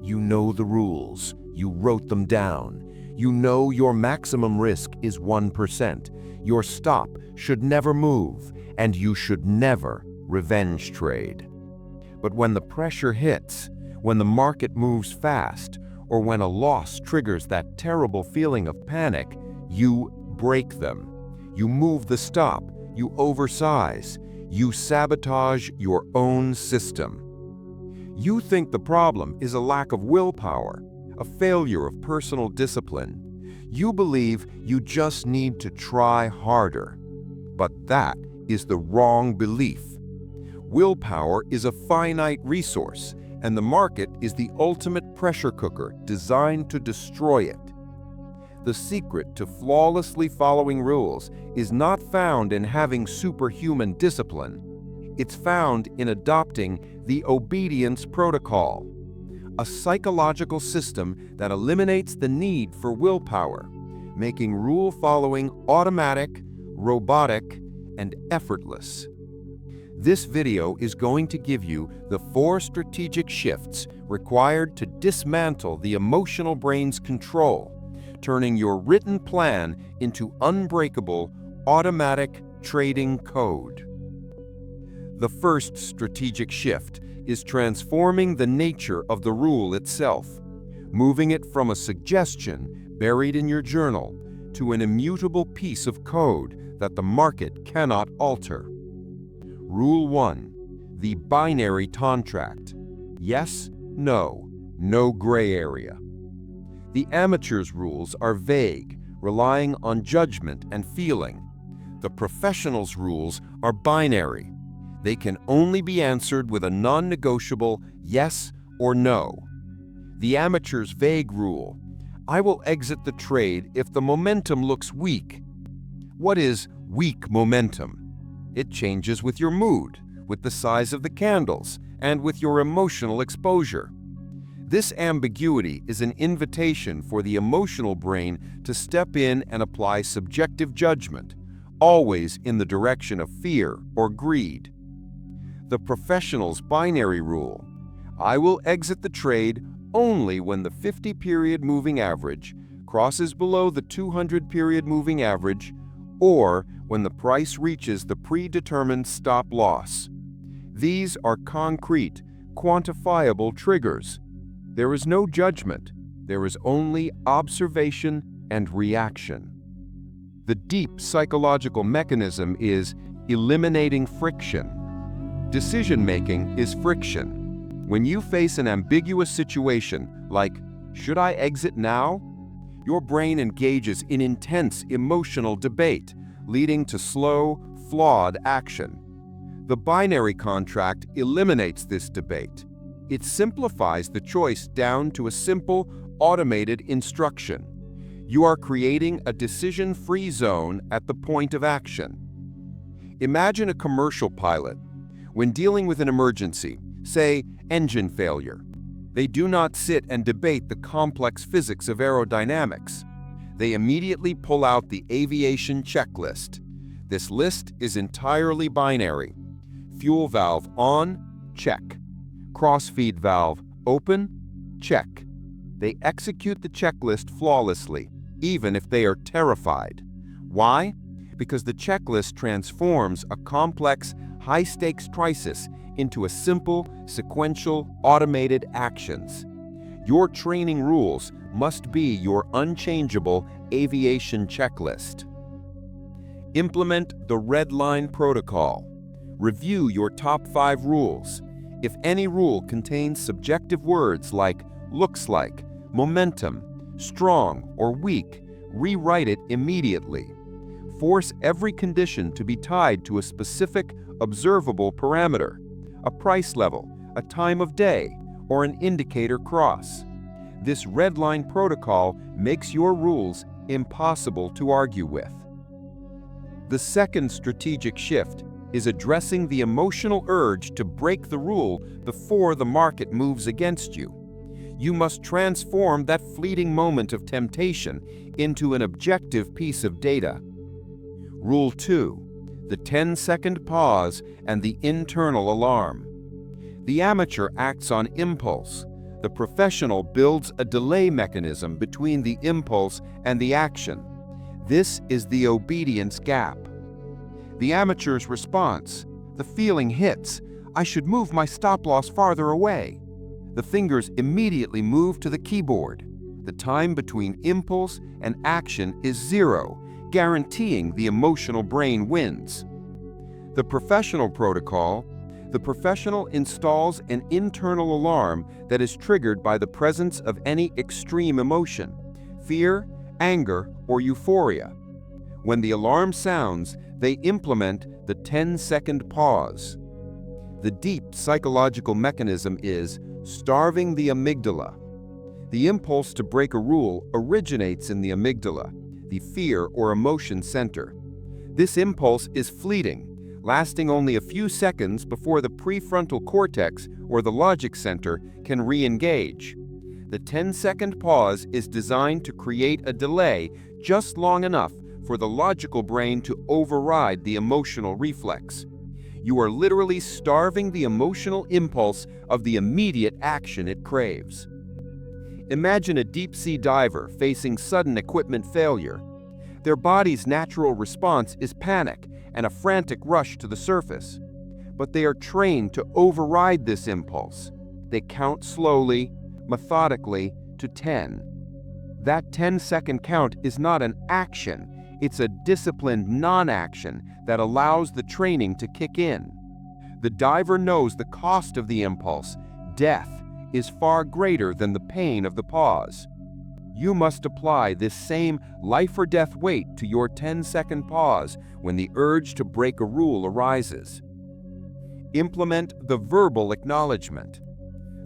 You know the rules. You wrote them down. You know your maximum risk is 1%. Your stop should never move, and you should never revenge trade. But when the pressure hits, when the market moves fast, or when a loss triggers that terrible feeling of panic, you break them. You move the stop. You oversize. You sabotage your own system. You think the problem is a lack of willpower, a failure of personal discipline. You believe you just need to try harder. But that is the wrong belief. Willpower is a finite resource, and the market is the ultimate pressure cooker designed to destroy it. The secret to flawlessly following rules is not found in having superhuman discipline. It's found in adopting the obedience protocol, a psychological system that eliminates the need for willpower, making rule following automatic, robotic, and effortless. This video is going to give you the 4 strategic shifts required to dismantle the emotional brain's control, turning your written plan into unbreakable, automatic trading code. The first strategic shift is transforming the nature of the rule itself, moving it from a suggestion buried in your journal to an immutable piece of code that the market cannot alter. Rule 1. The binary contract. Yes, no, no gray area. The amateur's rules are vague, relying on judgment and feeling. The professional's rules are binary. They can only be answered with a non-negotiable yes or no. The amateur's vague rule: I will exit the trade if the momentum looks weak. What is weak momentum? It changes with your mood, with the size of the candles, and with your emotional exposure. This ambiguity is an invitation for the emotional brain to step in and apply subjective judgment, always in the direction of fear or greed. The professional's binary rule: I will exit the trade only when the 50-period moving average crosses below the 200-period moving average, or when the price reaches the predetermined stop loss. These are concrete, quantifiable triggers. There is no judgment. There is only observation and reaction. The deep psychological mechanism is eliminating friction. Decision-making is friction. When you face an ambiguous situation, like, should I exit now? Your brain engages in intense emotional debate, leading to slow, flawed action. The binary contract eliminates this debate. It simplifies the choice down to a simple, automated instruction. You are creating a decision-free zone at the point of action. Imagine a commercial pilot. When dealing with an emergency, say engine failure, they do not sit and debate the complex physics of aerodynamics. They immediately pull out the aviation checklist. This list is entirely binary. Fuel valve on, check. Crossfeed valve open, check. They execute the checklist flawlessly, even if they are terrified. Why? Because the checklist transforms a complex, high-stakes crisis into a simple, sequential, automated actions. Your training rules must be your unchangeable aviation checklist. Implement the red line protocol. Review your top 5 rules. If any rule contains subjective words like looks like, momentum, strong, or weak, rewrite it immediately. Force every condition to be tied to a specific, observable parameter, a price level, a time of day, or an indicator cross. This red line protocol makes your rules impossible to argue with. The second strategic shift is addressing the emotional urge to break the rule before the market moves against you. You must transform that fleeting moment of temptation into an objective piece of data. Rule 2. The 10-second pause and the internal alarm. The amateur acts on impulse. The professional builds a delay mechanism between the impulse and the action. This is the obedience gap. The amateur's response: the feeling hits, I should move my stop-loss farther away. The fingers immediately move to the keyboard. The time between impulse and action is 0, guaranteeing the emotional brain wins. The professional protocol: the professional installs an internal alarm that is triggered by the presence of any extreme emotion, fear, anger, or euphoria. When the alarm sounds, they implement the 10-second pause. The deep psychological mechanism is starving the amygdala. The impulse to break a rule originates in the amygdala, the fear or emotion center. This impulse is fleeting, lasting only a few seconds before the prefrontal cortex or the logic center can re-engage. The 10-second pause is designed to create a delay just long enough for the logical brain to override the emotional reflex. You are literally starving the emotional impulse of the immediate action it craves. Imagine a deep-sea diver facing sudden equipment failure. Their body's natural response is panic and a frantic rush to the surface. But they are trained to override this impulse. They count slowly, methodically, to 10. That 10-second count is not an action. It's a disciplined non-action that allows the training to kick in. The diver knows the cost of the impulse, death, is far greater than the pain of the pause. You must apply this same life-or-death weight to your 10-second pause when the urge to break a rule arises. Implement the verbal acknowledgement.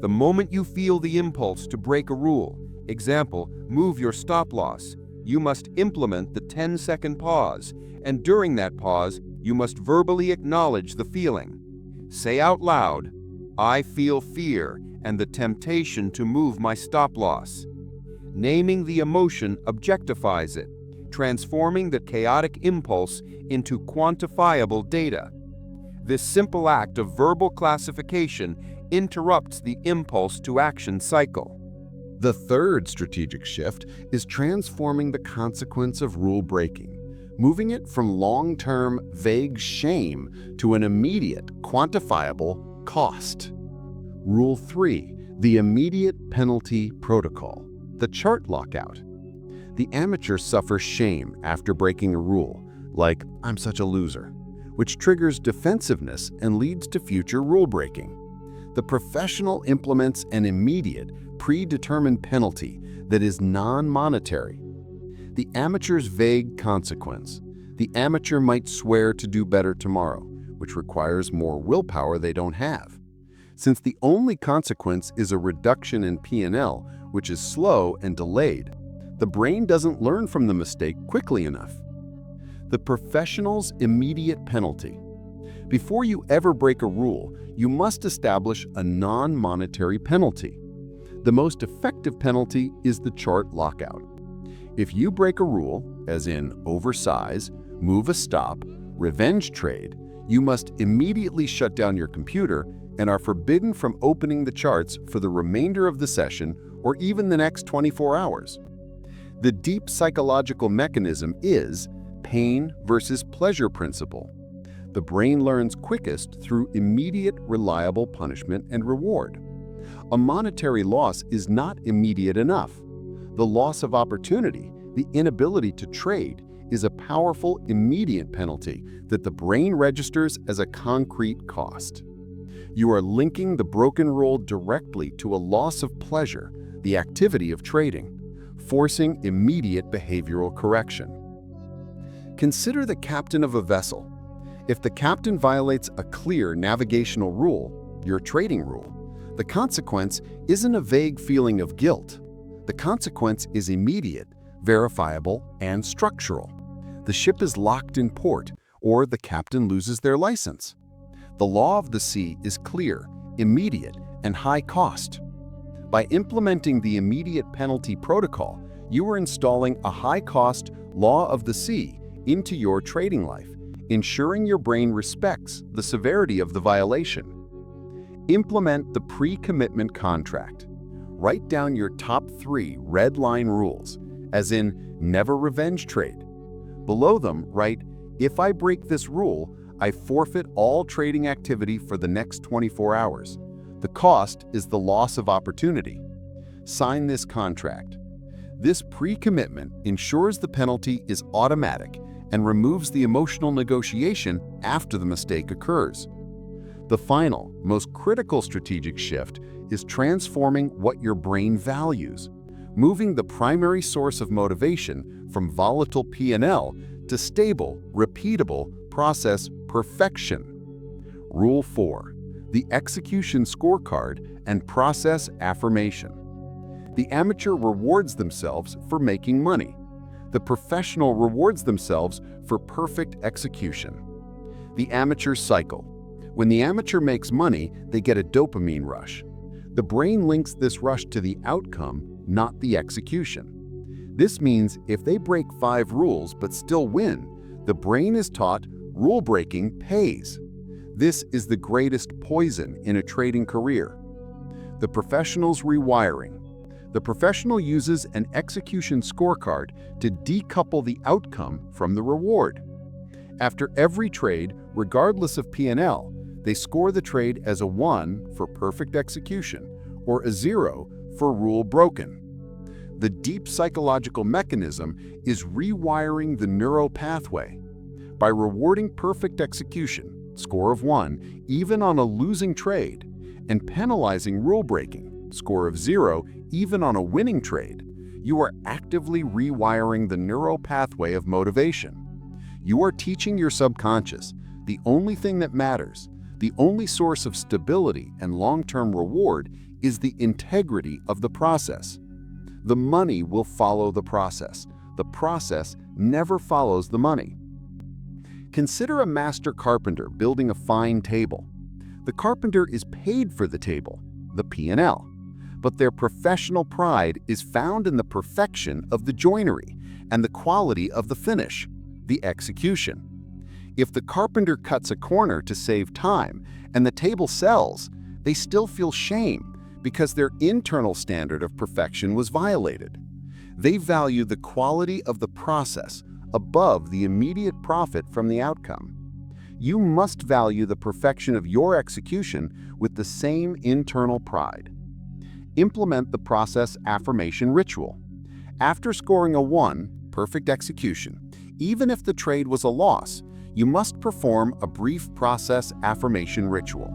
The moment you feel the impulse to break a rule, example, move your stop-loss, you must implement the 10-second pause, and during that pause, you must verbally acknowledge the feeling. Say out loud, I feel fear and the temptation to move my stop-loss. Naming the emotion objectifies it, transforming the chaotic impulse into quantifiable data. This simple act of verbal classification interrupts the impulse to action cycle. The third strategic shift is transforming the consequence of rule breaking, moving it from long-term, vague shame to an immediate, quantifiable cost. Rule 3, the immediate penalty protocol, the chart lockout. The amateur suffers shame after breaking a rule, like, I'm such a loser, which triggers defensiveness and leads to future rule breaking. The professional implements an immediate, predetermined penalty that is non-monetary. The amateur's vague consequence. The amateur might swear to do better tomorrow, which requires more willpower they don't have. Since the only consequence is a reduction in P&L, which is slow and delayed, the brain doesn't learn from the mistake quickly enough. The professional's immediate penalty. Before you ever break a rule, you must establish a non-monetary penalty. The most effective penalty is the chart lockout. If you break a rule, as in oversize, move a stop, revenge trade, you must immediately shut down your computer and are forbidden from opening the charts for the remainder of the session or even the next 24 hours. The deep psychological mechanism is pain versus pleasure principle. The brain learns quickest through immediate, reliable punishment and reward. A monetary loss is not immediate enough. The loss of opportunity, the inability to trade, is a powerful, immediate penalty that the brain registers as a concrete cost. You are linking the broken rule directly to a loss of pleasure, the activity of trading, forcing immediate behavioral correction. Consider the captain of a vessel. If the captain violates a clear navigational rule, your trading rule, the consequence isn't a vague feeling of guilt. The consequence is immediate, verifiable, and structural. The ship is locked in port, or the captain loses their license. The law of the sea is clear, immediate, and high cost. By implementing the immediate penalty protocol, you are installing a high-cost law of the sea into your trading life, ensuring your brain respects the severity of the violation. Implement the pre-commitment contract. Write down your top 3 red line rules, as in never revenge trade. Below them, write, if I break this rule, I forfeit all trading activity for the next 24 hours. The cost is the loss of opportunity. Sign this contract. This pre-commitment ensures the penalty is automatic and removes the emotional negotiation after the mistake occurs. The final, most critical strategic shift is transforming what your brain values, moving the primary source of motivation from volatile P&L to stable, repeatable process perfection. Rule 4. The execution scorecard and process affirmation. The amateur rewards themselves for making money. The professional rewards themselves for perfect execution. The amateur cycle. When the amateur makes money, they get a dopamine rush. The brain links this rush to the outcome, not the execution. This means if they break 5 rules but still win, the brain is taught rule breaking pays. This is the greatest poison in a trading career. The professional's rewiring. The professional uses an execution scorecard to decouple the outcome from the reward. After every trade, regardless of P&L, they score the trade as a 1 for perfect execution or a 0 for rule broken. The deep psychological mechanism is rewiring the neural pathway. By rewarding perfect execution, score of 1, even on a losing trade, and penalizing rule breaking, score of 0, even on a winning trade, you are actively rewiring the neural pathway of motivation. You are teaching your subconscious the only thing that matters, the only source of stability and long-term reward is the integrity of the process. The money will follow the process. The process never follows the money. Consider a master carpenter building a fine table. The carpenter is paid for the table, the P&L, but their professional pride is found in the perfection of the joinery and the quality of the finish, the execution. If the carpenter cuts a corner to save time and the table sells, they still feel shame because their internal standard of perfection was violated. They value the quality of the process above the immediate profit from the outcome. You must value the perfection of your execution with the same internal pride. Implement the process affirmation ritual. After scoring a 1, perfect execution, even if the trade was a loss, you must perform a brief process affirmation ritual.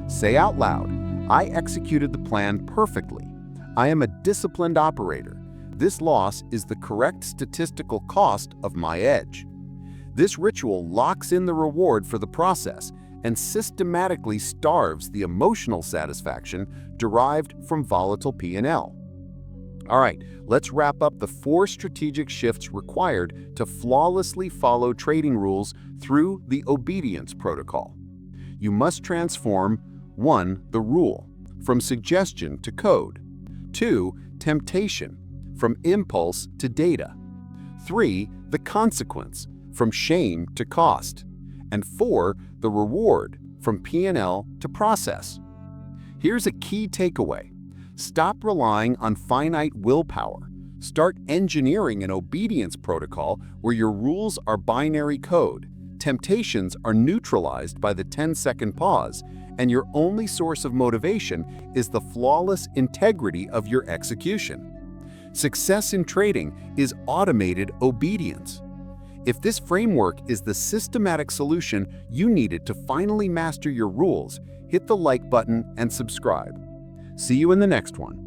Say out loud, I executed the plan perfectly. I am a disciplined operator. This loss is the correct statistical cost of my edge. This ritual locks in the reward for the process and systematically starves the emotional satisfaction derived from volatile P&L. All right, let's wrap up the 4 strategic shifts required to flawlessly follow trading rules through the obedience protocol. You must transform 1. The rule, from suggestion to code. 2. Temptation, from impulse to data. 3. The consequence, from shame to cost. And 4. The reward, from P&L to process. Here's a key takeaway. Stop relying on finite willpower. Start engineering an obedience protocol where your rules are binary code, temptations are neutralized by the 10-second pause, and your only source of motivation is the flawless integrity of your execution. Success in trading is automated obedience. If this framework is the systematic solution you needed to finally master your rules, hit the like button and subscribe. See you in the next one.